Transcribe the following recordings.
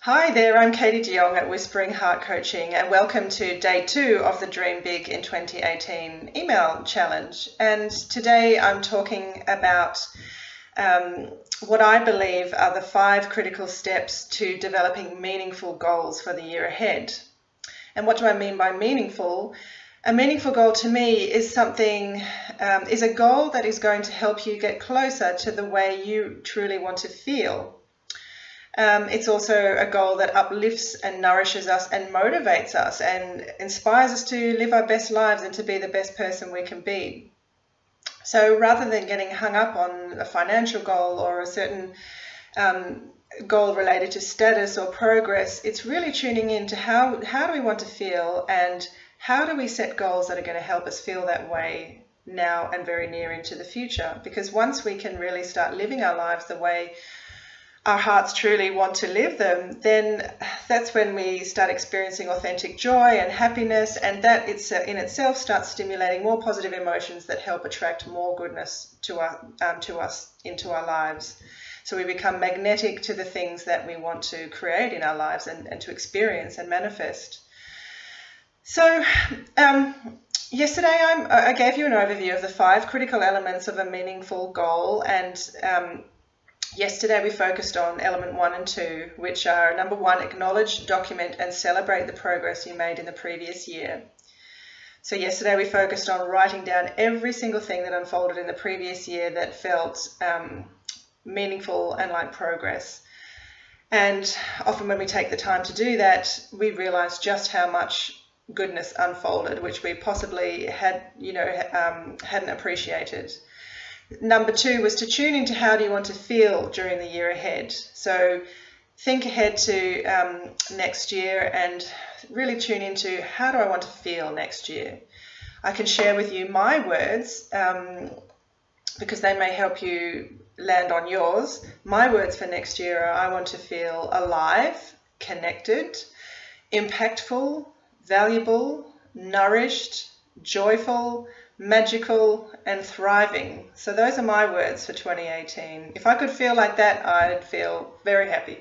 Hi there, I'm Katie de Jong at Whispering Heart Coaching, and welcome to day 2 of the Dream Big in 2018 email challenge. And today I'm talking about what I believe are the 5 critical steps to developing meaningful goals for the year ahead. And what do I mean by meaningful? A meaningful goal to me is is a goal that is going to help you get closer to the way you truly want to feel. It's also a goal that uplifts and nourishes us and motivates us and inspires us to live our best lives and to be the best person we can be. So rather than getting hung up on a financial goal or a certain goal related to status or progress, it's really tuning into how do we want to feel and how do we set goals that are going to help us feel that way now and very near into the future. Because once we can really start living our lives the way our hearts truly want to live them, then that's when we start experiencing authentic joy and happiness, and that in itself starts stimulating more positive emotions that help attract more goodness to us into our lives. So we become magnetic to the things that we want to create in our lives and to experience and manifest. So yesterday I gave you an overview of the 5 critical elements of a meaningful goal, and yesterday we focused on element 1 and 2, which are number 1, acknowledge, document and celebrate the progress you made in the previous year. So yesterday we focused on writing down every single thing that unfolded in the previous year that felt meaningful and like progress. And often when we take the time to do that, we realize just how much goodness unfolded, which we possibly hadn't appreciated. Number 2 was to tune into how do you want to feel during the year ahead. So think ahead to next year and really tune into how do I want to feel next year. I can share with you my words because they may help you land on yours. My words for next year are I want to feel alive, connected, impactful, valuable, nourished, joyful, magical and thriving. So those are my words for 2018. If I could feel like that, I'd feel very happy.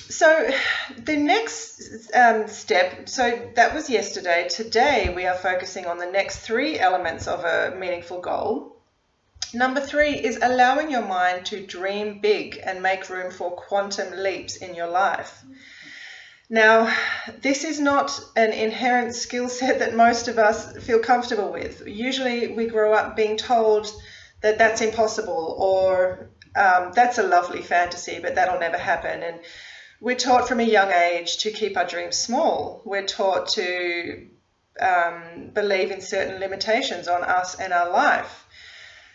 So the next step, so that was yesterday. Today we are focusing on the next 3 elements of a meaningful goal. Number 3 is allowing your mind to dream big and make room for quantum leaps in your life. Now, this is not an inherent skill set that most of us feel comfortable with. Usually we grow up being told that that's impossible or that's a lovely fantasy, but that'll never happen. And we're taught from a young age to keep our dreams small. We're taught to believe in certain limitations on us and our life.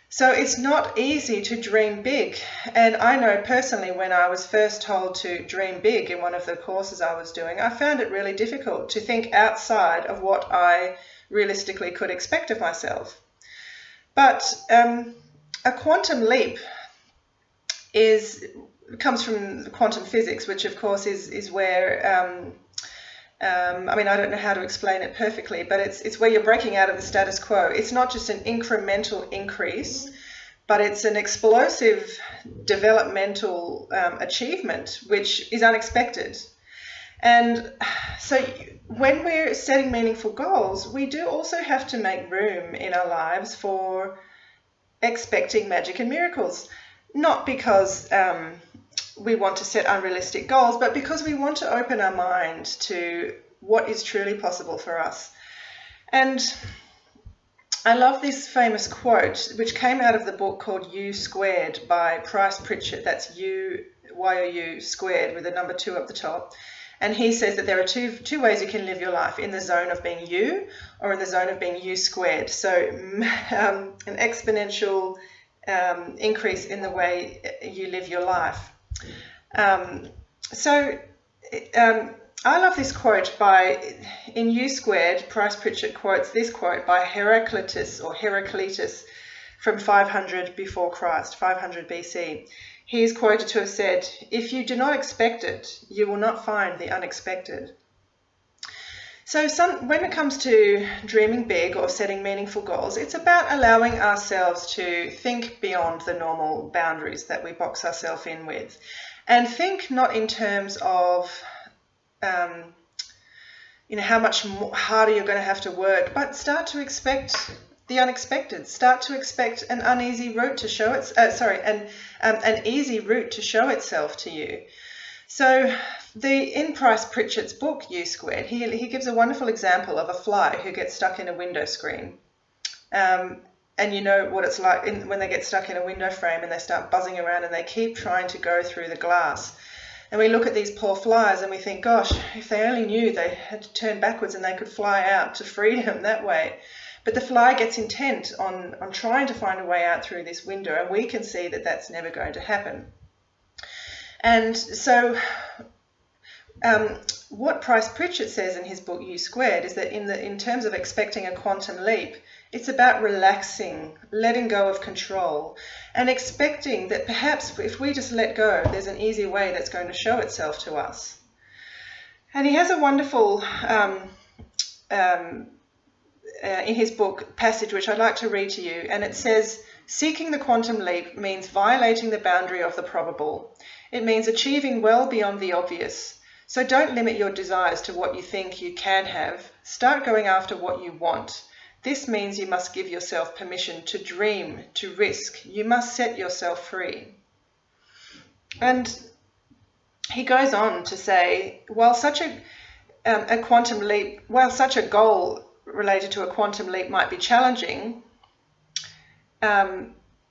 So it's not easy to dream big. And I know personally when I was first told to dream big in one of the courses I was doing, I found it really difficult to think outside of what I realistically could expect of myself. But a quantum leap comes from quantum physics, which of course is where I don't know how to explain it perfectly, but it's where you're breaking out of the status quo. It's not just an incremental increase, but it's an explosive developmental achievement, which is unexpected. And so when we're setting meaningful goals, we do also have to make room in our lives for expecting magic and miracles, not because we want to set unrealistic goals, but because we want to open our mind to what is truly possible for us. And I love this famous quote, which came out of the book called U Squared by Bryce Pritchett. That's U squared with a number 2 up the top. And he says that there are two ways you can live your life, in the zone of being you or in the zone of being U squared. So an exponential increase in the way you live your life. I love this quote in U Squared. Bryce Pritchett quotes this quote by Heraclitus from 500 before Christ, 500 BC. He is quoted to have said, "If you do not expect it, you will not find the unexpected." So when it comes to dreaming big or setting meaningful goals, it's about allowing ourselves to think beyond the normal boundaries that we box ourselves in with. And think not in terms of, how much harder you're going to have to work, but start to expect the unexpected. Start to expect an uneasy route to show an easy route to show itself to you. So in Price Pritchett's book, U Squared, he gives a wonderful example of a fly who gets stuck in a window screen. And you know what it's like when they get stuck in a window frame and they start buzzing around and they keep trying to go through the glass. And we look at these poor flies and we think, gosh, if they only knew they had to turn backwards and they could fly out to freedom that way. But the fly gets intent on trying to find a way out through this window, and we can see that that's never going to happen. And so what Price Pritchett says in his book U Squared is that in terms of expecting a quantum leap, it's about relaxing, letting go of control, and expecting that perhaps if we just let go, there's an easy way that's going to show itself to us. And he has a wonderful, in his book, passage which I'd like to read to you, and it says, "Seeking the quantum leap means violating the boundary of the probable. It means achieving well beyond the obvious. So don't limit your desires to what you think you can have. Start going after what you want. This means you must give yourself permission to dream, to risk. You must set yourself free." And he goes on to say, while such a goal related to a quantum leap might be challenging,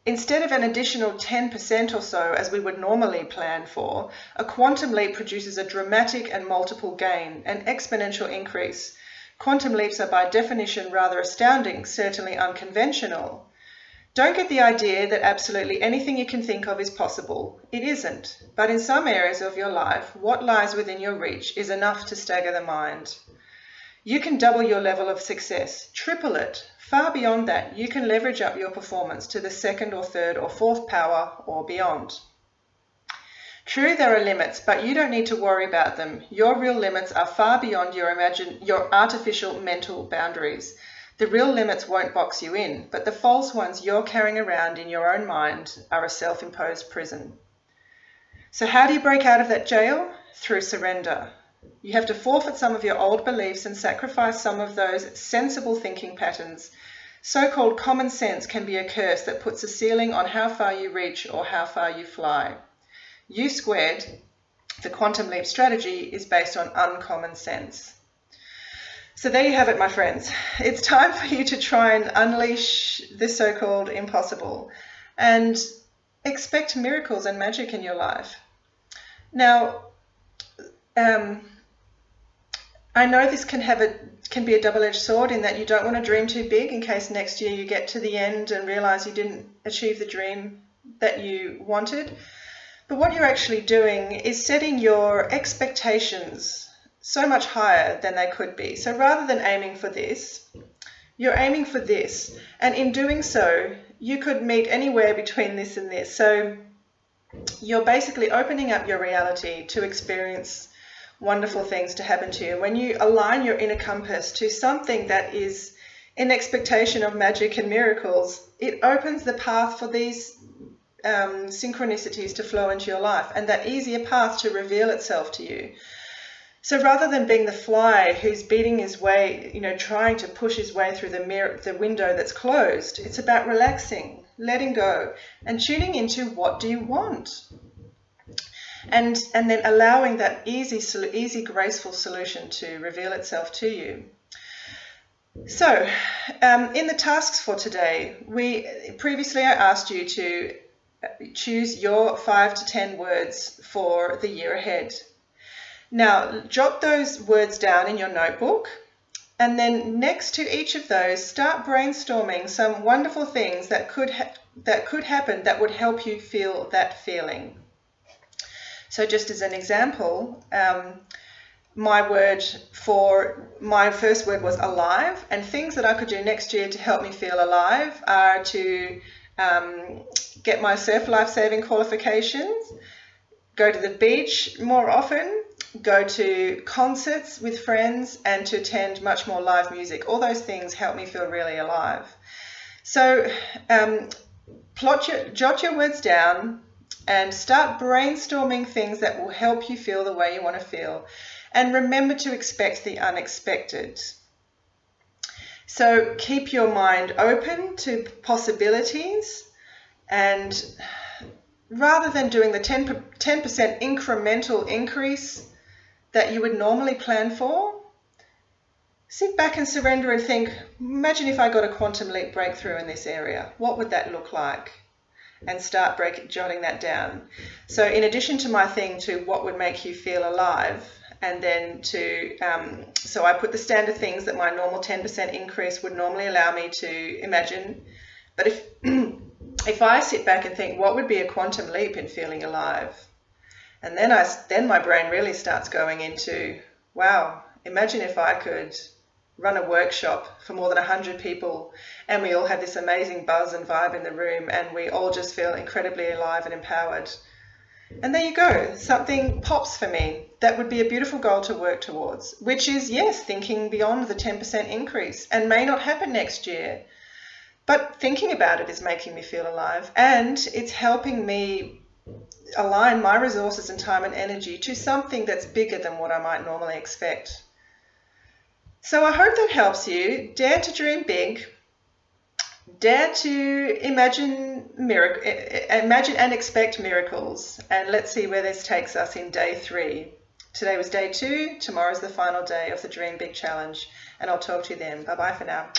instead of an additional 10% or so as we would normally plan for, a quantum leap produces a dramatic and multiple gain, an exponential increase. Quantum leaps are by definition rather astounding, certainly unconventional. Don't get the idea that absolutely anything you can think of is possible. It isn't. But in some areas of your life, what lies within your reach is enough to stagger the mind. You can double your level of success, triple it. Far beyond that, you can leverage up your performance to the second or third or fourth power or beyond. True, there are limits, but you don't need to worry about them. Your real limits are far beyond your artificial mental boundaries. The real limits won't box you in, but the false ones you're carrying around in your own mind are a self-imposed prison. So how do you break out of that jail? Through surrender. You have to forfeit some of your old beliefs and sacrifice some of those sensible thinking patterns. So-called common sense can be a curse that puts a ceiling on how far you reach or how far you fly. U Squared, the quantum leap strategy, is based on uncommon sense. So there you have it, my friends. It's time for you to try and unleash the so-called impossible and expect miracles and magic in your life. Now, I know this can be a double-edged sword in that you don't want to dream too big in case next year you get to the end and realize you didn't achieve the dream that you wanted. But what you're actually doing is setting your expectations so much higher than they could be. So rather than aiming for this, you're aiming for this. And in doing so, you could meet anywhere between this and this. So you're basically opening up your reality to experience wonderful things to happen to you. When you align your inner compass to something that is in expectation of magic and miracles, it opens the path for these synchronicities to flow into your life and that easier path to reveal itself to you. So rather than being the fly who's beating his way, trying to push his way through the window that's closed, it's about relaxing, letting go, and tuning into what do you want, and then allowing that easy, graceful solution to reveal itself to you. So, in the tasks for today, previously I asked you to choose your 5 to 10 words for the year ahead. Now, jot those words down in your notebook, and then next to each of those, start brainstorming some wonderful things that could happen that would help you feel that feeling. So just as an example, my first word was alive, and things that I could do next year to help me feel alive are to get my surf life-saving qualifications, go to the beach more often, go to concerts with friends, and to attend much more live music. All those things help me feel really alive. So jot your words down and start brainstorming things that will help you feel the way you want to feel. And remember to expect the unexpected. So keep your mind open to possibilities, and rather than doing the 10% incremental increase that you would normally plan for, sit back and surrender and think, imagine if I got a quantum leap breakthrough in this area. What would that look like? And start jotting that down. So in addition to my thing to what would make you feel alive, and then so I put the standard things that my normal 10% increase would normally allow me to imagine. But if I sit back and think, what would be a quantum leap in feeling alive? And then my brain really starts going into, wow, imagine if I could run a workshop for more than 100 people, and we all have this amazing buzz and vibe in the room, and we all just feel incredibly alive and empowered. And there you go, something pops for me. That would be a beautiful goal to work towards, which is, yes, thinking beyond the 10% increase, and may not happen next year. But thinking about it is making me feel alive, and it's helping me align my resources and time and energy to something that's bigger than what I might normally expect. So I hope that helps you. Dare to dream big. Dare to imagine and expect miracles. And let's see where this takes us in day 3. Today was day 2. Tomorrow's the final day of the Dream Big Challenge. And I'll talk to you then. Bye-bye for now.